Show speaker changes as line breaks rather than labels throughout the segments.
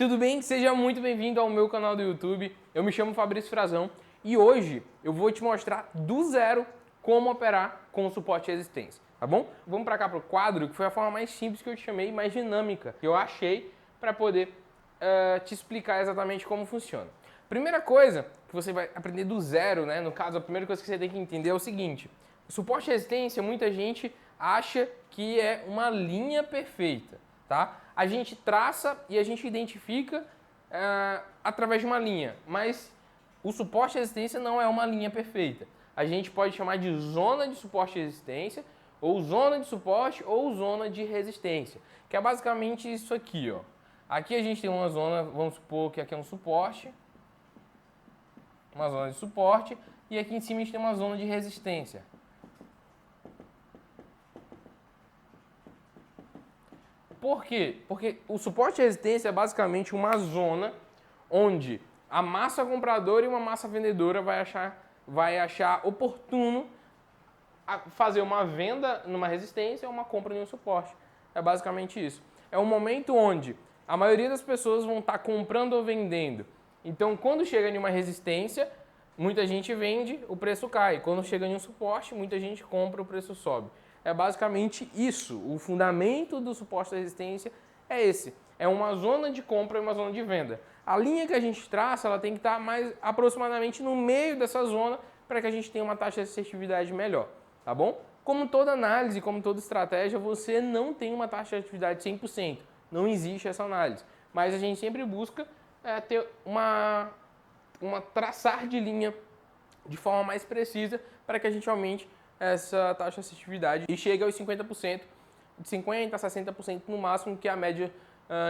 tudo bem? Seja muito bem-vindo ao meu canal do YouTube. Eu me chamo Fabrício Frazão e hoje eu vou te mostrar do zero como operar com o suporte e resistência, tá bom? Vamos para cá para o quadro, que foi a forma mais simples que eu te chamei, mais dinâmica, que eu achei para poder te explicar exatamente como funciona. Primeira coisa que você vai aprender do zero, né? No caso, a primeira coisa que você tem que entender é o seguinte: o suporte e resistência, muita gente acha que é uma linha perfeita, tá? A gente traça e a gente identifica através de uma linha, mas o suporte e resistência não é uma linha perfeita. A gente pode chamar de zona de suporte e resistência, ou zona de suporte, ou zona de resistência, que é basicamente isso aqui, ó. Aqui a gente tem uma zona, vamos supor que aqui é um suporte, uma zona de suporte, e aqui em cima a gente tem uma zona de resistência. Por quê? Porque o suporte e resistência é basicamente uma zona onde a massa compradora e uma massa vendedora vai achar oportuno fazer uma venda numa resistência ou uma compra em um suporte. É basicamente isso. É um momento onde a maioria das pessoas vão estar comprando ou vendendo. Então, quando chega em uma resistência, muita gente vende, o preço cai. Quando chega em um suporte, muita gente compra, o preço sobe. É basicamente isso. O fundamento do suporte e resistência é esse. É uma zona de compra e uma zona de venda. A linha que a gente traça, ela tem que estar mais aproximadamente no meio dessa zona para que a gente tenha uma taxa de assertividade melhor, tá bom? Como toda análise, como toda estratégia, você não tem uma taxa de atividade 100%. Não existe essa análise. Mas a gente sempre busca ter traçar de linha de forma mais precisa para que a gente aumente essa taxa de assertividade e chegue aos 50%, de 50% a 60% no máximo, que é a média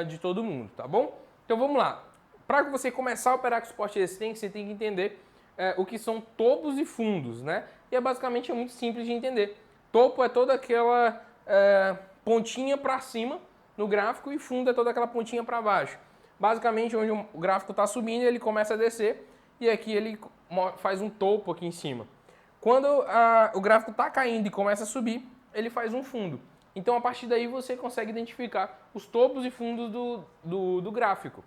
de todo mundo, tá bom? Então vamos lá. Para você começar a operar com suporte e resistência, você tem que entender o que são topos e fundos, né? E basicamente é muito simples de entender. Topo é toda aquela pontinha para cima no gráfico e fundo é toda aquela pontinha para baixo. Basicamente, onde o gráfico está subindo, ele começa a descer e aqui ele faz um topo aqui em cima. Quando o gráfico está caindo e começa a subir, ele faz um fundo. Então, a partir daí, você consegue identificar os topos e fundos do gráfico.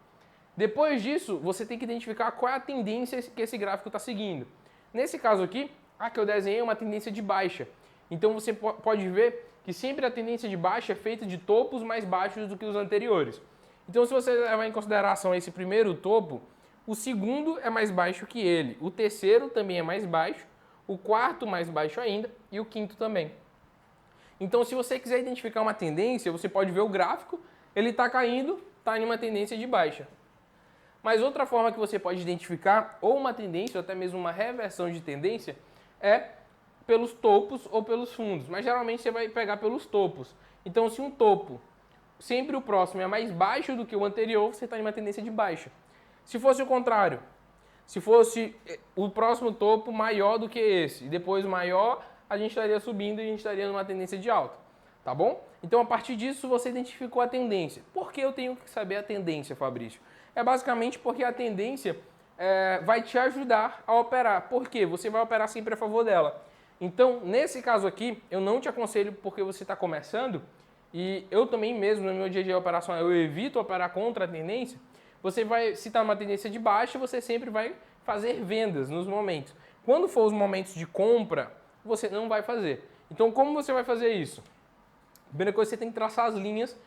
Depois disso, você tem que identificar qual é a tendência que esse gráfico está seguindo. Nesse caso aqui, a que eu desenhei é uma tendência de baixa. Então, você pode ver que sempre a tendência de baixa é feita de topos mais baixos do que os anteriores. Então, se você levar em consideração esse primeiro topo, o segundo é mais baixo que ele, o terceiro também é mais baixo, o quarto mais baixo ainda e o quinto também. Então, se você quiser identificar uma tendência, você pode ver o gráfico, ele está caindo, está em uma tendência de baixa. Mas outra forma que você pode identificar, ou uma tendência, ou até mesmo uma reversão de tendência, é pelos topos ou pelos fundos. Mas geralmente você vai pegar pelos topos. Então, se um topo, sempre o próximo é mais baixo do que o anterior, você está em uma tendência de baixa. Se fosse o contrário, se fosse o próximo topo maior do que esse, e depois maior, a gente estaria subindo e a gente estaria numa tendência de alta, tá bom? Então, a partir disso, você identificou a tendência. Por que eu tenho que saber a tendência, Fabrício? É basicamente porque a tendência vai te ajudar a operar. Por quê? Você vai operar sempre a favor dela. Então, nesse caso aqui, eu não te aconselho porque você está começando, e eu também mesmo, no meu dia a dia operacional, eu evito operar contra a tendência. Você vai, se está numa tendência de baixa, você sempre vai fazer vendas nos momentos. Quando for os momentos de compra, você não vai fazer. Então, como você vai fazer isso? Primeira coisa, você tem que traçar as linhas,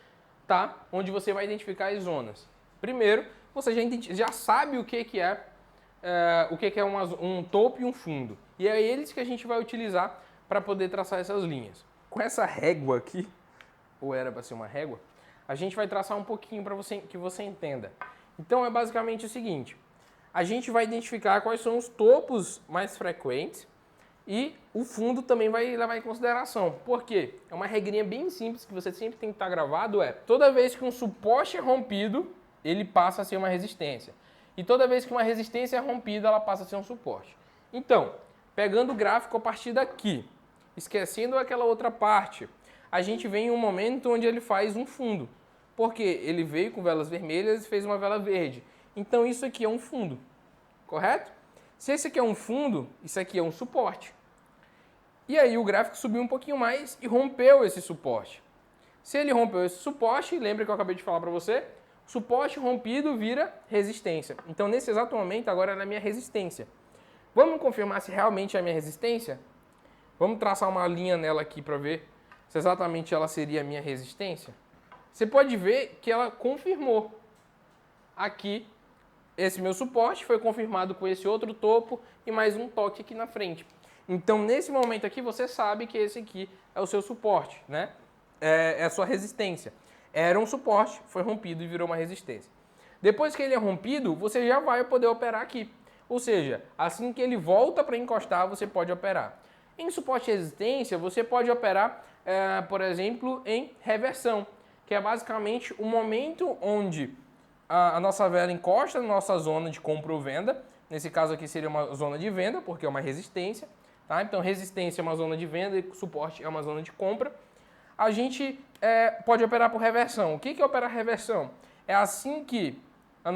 tá? Onde você vai identificar as zonas. Primeiro, você já sabe o que é um topo e um fundo. E é eles que a gente vai utilizar para poder traçar essas linhas. Com essa régua aqui, ou era para ser uma régua, a gente vai traçar um pouquinho para que você entenda. Então é basicamente o seguinte: a gente vai identificar quais são os topos mais frequentes e o fundo também vai levar em consideração. Por quê? É uma regrinha bem simples que você sempre tem que estar gravado, toda vez que um suporte é rompido, ele passa a ser uma resistência. E toda vez que uma resistência é rompida, ela passa a ser um suporte. Então, pegando o gráfico a partir daqui, esquecendo aquela outra parte, a gente vem em um momento onde ele faz um fundo. Porque ele veio com velas vermelhas e fez uma vela verde. Então isso aqui é um fundo, correto? Se esse aqui é um fundo, isso aqui é um suporte. E aí o gráfico subiu um pouquinho mais e rompeu esse suporte. Se ele rompeu esse suporte, lembra que eu acabei de falar para você? Suporte rompido vira resistência. Então, nesse exato momento, agora ela é a minha resistência. Vamos confirmar se realmente é a minha resistência? Vamos traçar uma linha nela aqui para ver se exatamente ela seria a minha resistência. Você pode ver que ela confirmou. Aqui, esse meu suporte foi confirmado com esse outro topo e mais um toque aqui na frente. Então, nesse momento aqui, você sabe que esse aqui é o seu suporte, né? É a sua resistência. Era um suporte, foi rompido e virou uma resistência. Depois que ele é rompido, você já vai poder operar aqui. Ou seja, assim que ele volta para encostar, você pode operar. Em suporte e resistência, você pode operar, por exemplo, em reversão, que é basicamente o momento onde a nossa vela encosta na nossa zona de compra ou venda. Nesse caso aqui seria uma zona de venda, porque é uma resistência. Tá? Então, resistência é uma zona de venda e suporte é uma zona de compra. A gente pode operar por reversão. O que é operar reversão? É assim que o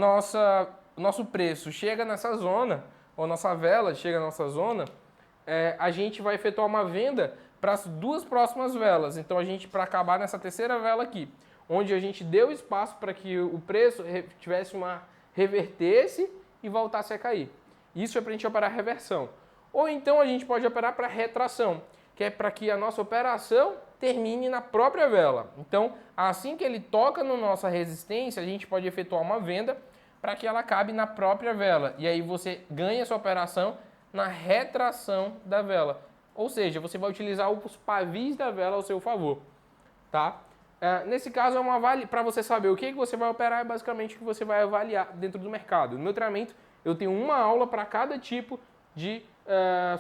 nosso preço chega nessa zona, ou nossa vela chega na nossa zona, a gente vai efetuar uma venda para as duas próximas velas. Então, para acabar nessa terceira vela aqui, onde a gente deu espaço para que o preço tivesse revertesse e voltasse a cair. Isso é para a gente operar reversão. Ou então a gente pode operar para retração, que é para que a nossa operação termine na própria vela. Então, assim que ele toca na nossa resistência, a gente pode efetuar uma venda para que ela acabe na própria vela. E aí você ganha essa operação na retração da vela. Ou seja, você vai utilizar os pavis da vela ao seu favor. Tá? Nesse caso, para você saber o que você vai operar, é basicamente o que você vai avaliar dentro do mercado. No meu treinamento, eu tenho uma aula para cada tipo de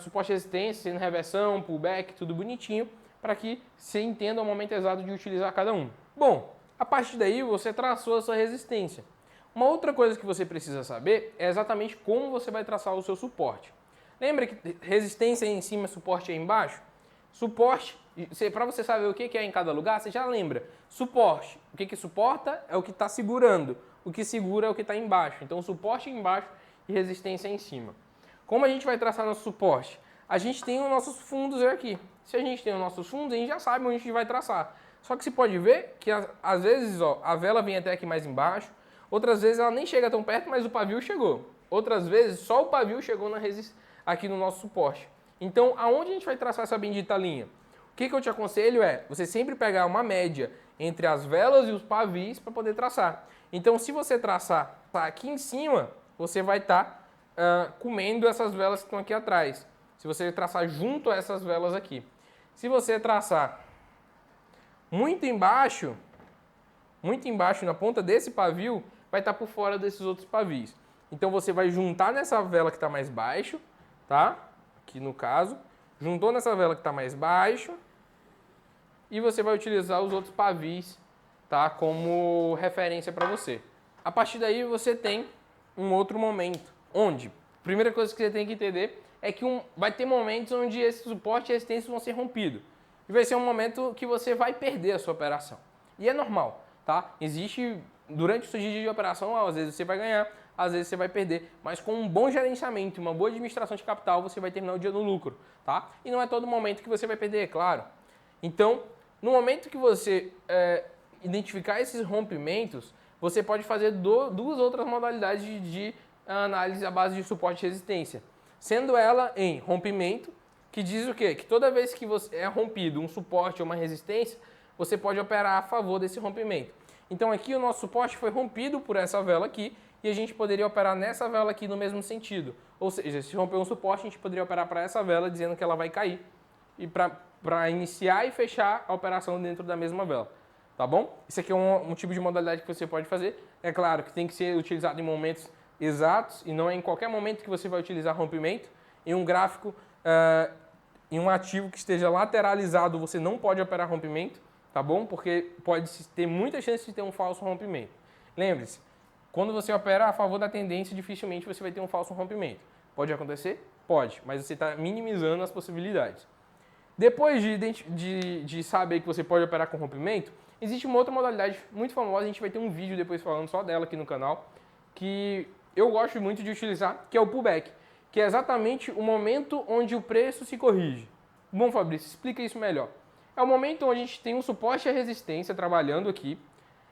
suporte e resistência, sendo reversão, pullback, tudo bonitinho, para que você entenda o momento exato de utilizar cada um. Bom, a partir daí você traçou a sua resistência. Uma outra coisa que você precisa saber é exatamente como você vai traçar o seu suporte. Lembra que resistência é em cima, suporte é embaixo? Suporte, para você saber o que é em cada lugar, você já lembra. Suporte, o que suporta é o que está segurando. O que segura é o que está embaixo. Então, suporte é embaixo e resistência é em cima. Como a gente vai traçar nosso suporte? A gente tem os nossos fundos aqui. Se a gente tem os nossos fundos, a gente já sabe onde a gente vai traçar. Só que você pode ver que às vezes a vela vem até aqui mais embaixo, outras vezes ela nem chega tão perto, mas o pavio chegou. Outras vezes só o pavio chegou aqui no nosso suporte. Então, aonde a gente vai traçar essa bendita linha? O que eu te aconselho é você sempre pegar uma média entre as velas e os pavis para poder traçar. Então, se você traçar aqui em cima, você vai estar comendo essas velas que estão aqui atrás. Se você traçar junto a essas velas aqui. Se você traçar muito embaixo na ponta desse pavio, vai estar por fora desses outros pavis. Então você vai juntar nessa vela que está mais baixo, tá? Aqui no caso, juntou nessa vela que está mais baixo e você vai utilizar os outros pavis, tá? Como referência para você. A partir daí você tem um outro momento, onde a primeira coisa que você tem que entender é que vai ter momentos onde esse suporte e resistência vão ser rompidos. E vai ser um momento que você vai perder a sua operação. E é normal, tá? Durante o seu dia de operação, às vezes você vai ganhar, às vezes você vai perder. Mas com um bom gerenciamento, uma boa administração de capital, você vai terminar o dia no lucro, tá? E não é todo momento que você vai perder, é claro. Então, no momento que você identificar esses rompimentos, você pode fazer duas outras modalidades de análise à base de suporte e resistência. Sendo ela em rompimento, que diz o quê? Que toda vez que você é rompido um suporte ou uma resistência, você pode operar a favor desse rompimento. Então aqui o nosso suporte foi rompido por essa vela aqui e a gente poderia operar nessa vela aqui no mesmo sentido. Ou seja, se romper um suporte, a gente poderia operar para essa vela dizendo que ela vai cair e para iniciar e fechar a operação dentro da mesma vela. Tá bom? Isso aqui é um tipo de modalidade que você pode fazer. É claro que tem que ser utilizado em momentos exatos e não é em qualquer momento que você vai utilizar rompimento. Em um gráfico, em um ativo que esteja lateralizado, você não pode operar rompimento, tá bom? Porque pode ter muita chance de ter um falso rompimento. Lembre-se, quando você opera a favor da tendência, dificilmente você vai ter um falso rompimento. Pode acontecer? Pode, mas você está minimizando as possibilidades. Depois de saber que você pode operar com rompimento, existe uma outra modalidade muito famosa, a gente vai ter um vídeo depois falando só dela aqui no canal, que eu gosto muito de utilizar, que é o pullback, que é exatamente o momento onde o preço se corrige. Bom, Fabrício, explica isso melhor. É o momento onde a gente tem um suporte e a resistência trabalhando aqui,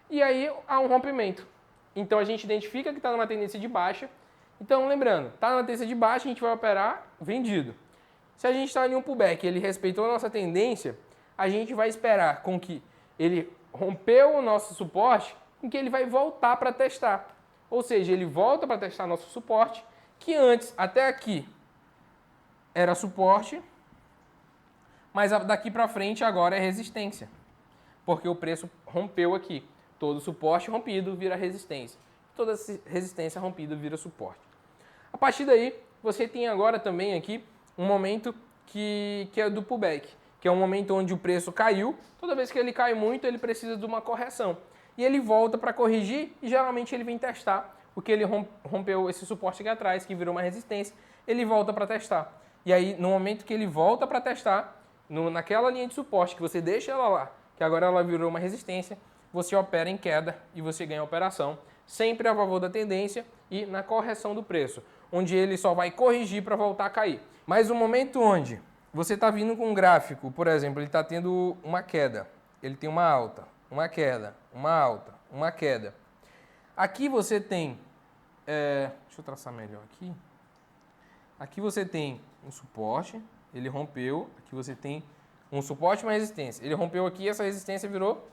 e aí há um rompimento. Então a gente identifica que está numa tendência de baixa. Então lembrando, está numa tendência de baixa, a gente vai operar vendido. Se a gente está em um pullback e ele respeitou a nossa tendência, a gente vai esperar com que ele rompeu o nosso suporte, em que ele vai voltar para testar. Ou seja, ele volta para testar nosso suporte, que antes, até aqui, era suporte, mas daqui para frente agora é resistência. Porque o preço rompeu aqui. Todo suporte rompido vira resistência. Toda resistência rompida vira suporte. A partir daí, você tem agora também aqui um momento que é do pullback, que é um momento onde o preço caiu. Toda vez que ele cai muito, ele precisa de uma correção. E ele volta para corrigir e geralmente ele vem testar, porque ele rompeu esse suporte aqui atrás, que virou uma resistência, ele volta para testar. E aí, no momento que ele volta para testar, naquela linha de suporte, que você deixa ela lá, que agora ela virou uma resistência, você opera em queda e você ganha a operação, sempre a favor da tendência e na correção do preço, onde ele só vai corrigir para voltar a cair. Mas o momento onde você está vindo com um gráfico, por exemplo, ele está tendo uma queda, ele tem uma alta, uma queda, uma alta, uma queda. Aqui você tem, deixa eu traçar melhor aqui. Aqui você tem um suporte, ele rompeu, aqui você tem um suporte e uma resistência. Ele rompeu aqui, essa resistência virou,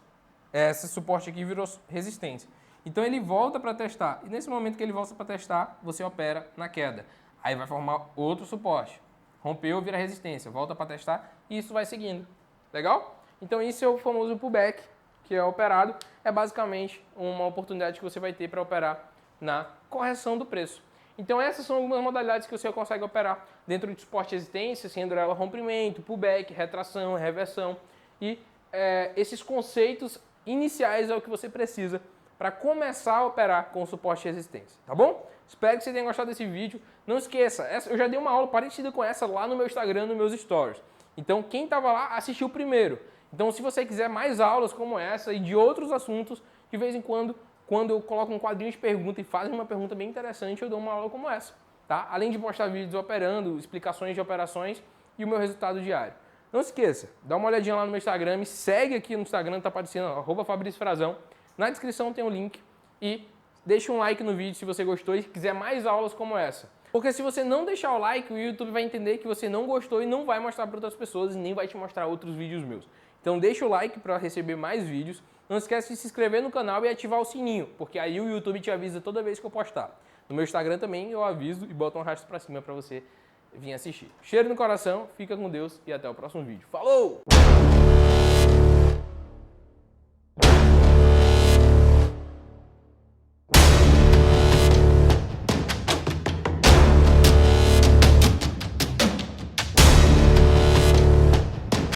esse suporte aqui virou resistência. Então ele volta para testar, e nesse momento que ele volta para testar, você opera na queda. Aí vai formar outro suporte. Rompeu, vira resistência, volta para testar e isso vai seguindo. Legal? Então isso é o famoso pullback, que é operado. É basicamente uma oportunidade que você vai ter para operar na correção do preço. Então essas são algumas modalidades que você consegue operar dentro de suporte e resistência, sendo ela rompimento, pullback, retração, reversão. E esses conceitos iniciais é o que você precisa para começar a operar com suporte e resistência, tá bom? Espero que você tenha gostado desse vídeo. Não esqueça, eu já dei uma aula parecida com essa lá no meu Instagram, nos meus stories. Então quem estava lá assistiu primeiro. Então se você quiser mais aulas como essa e de outros assuntos, de vez em quando eu coloco um quadrinho de pergunta e fazem uma pergunta bem interessante, eu dou uma aula como essa, tá? Além de postar vídeos operando, explicações de operações e o meu resultado diário. Não esqueça, dá uma olhadinha lá no meu Instagram, me segue aqui no Instagram, tá aparecendo, @FabrícioFrazão. Na descrição tem o link e deixa um like no vídeo se você gostou e quiser mais aulas como essa. Porque se você não deixar o like, o YouTube vai entender que você não gostou e não vai mostrar para outras pessoas e nem vai te mostrar outros vídeos meus. Então deixa o like para receber mais vídeos. Não esquece de se inscrever no canal e ativar o sininho, porque aí o YouTube te avisa toda vez que eu postar. No meu Instagram também eu aviso e boto um arrasto para cima para você vir assistir. Cheiro no coração, fica com Deus e até o próximo vídeo. Falou!